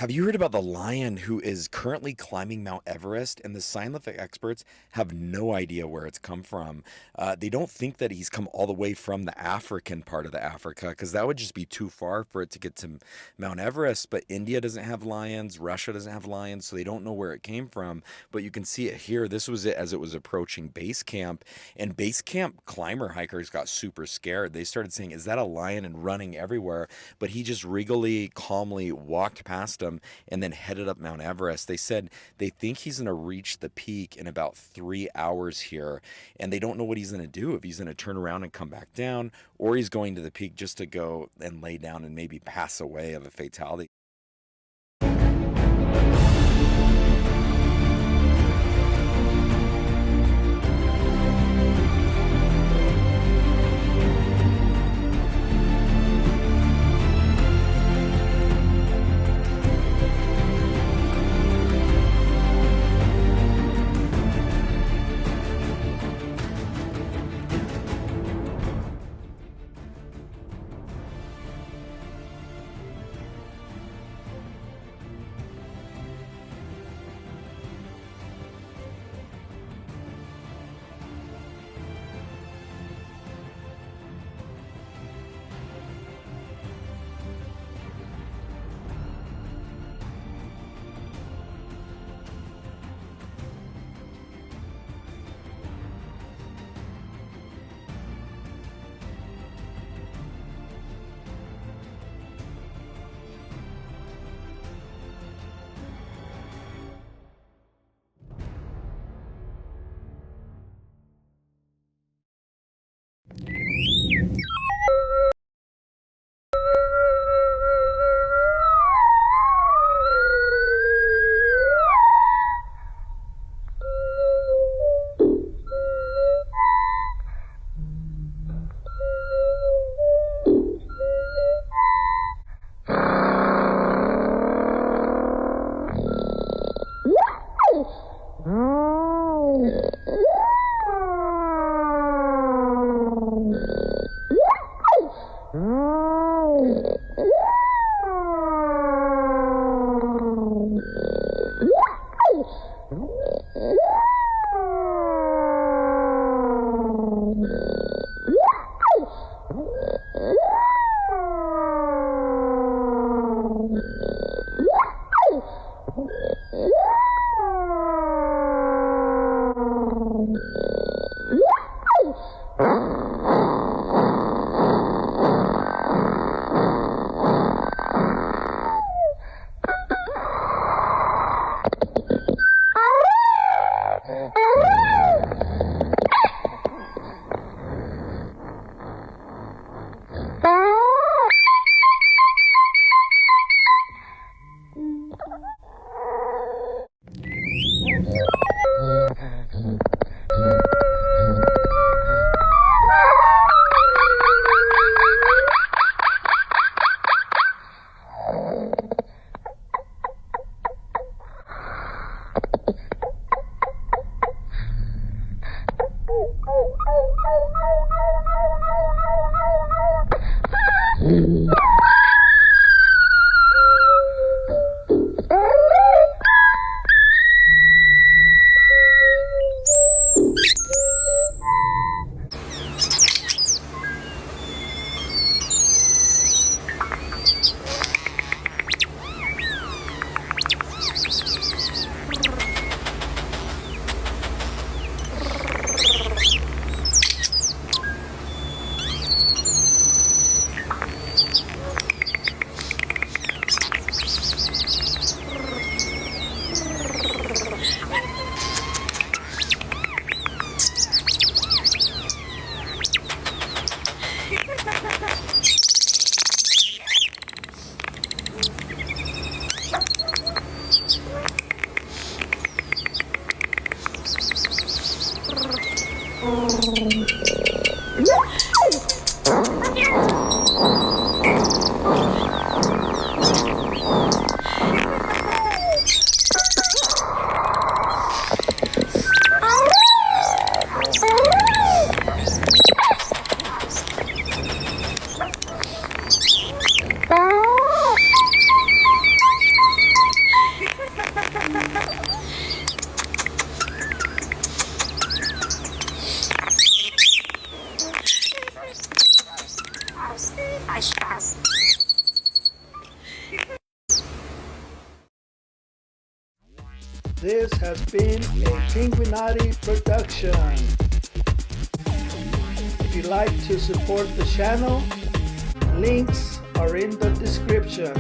Have you heard about the lion who is currently climbing Mount Everest? And the scientific experts have no idea where it's come from. They don't think that he's come all the way from the African part of the Africa, because that would just be too far for it to get to Mount Everest. But India doesn't have lions, Russia doesn't have lions, so they don't know where it came from. But you can see it here. This was it as it was approaching base camp, and base camp climber hikers got super scared. They started saying, "Is that a lion?" and running everywhere. But he just regally, calmly walked past them and then headed up Mount Everest. They said they think he's going to reach the peak in about 3 hours here, and they don't know what he's going to do, if he's going to turn around and come back down, or he's going to the peak just to go and lay down and maybe pass away of a fatality. This has been a Pinguinati production. If you'd like to support the channel, links are in the description.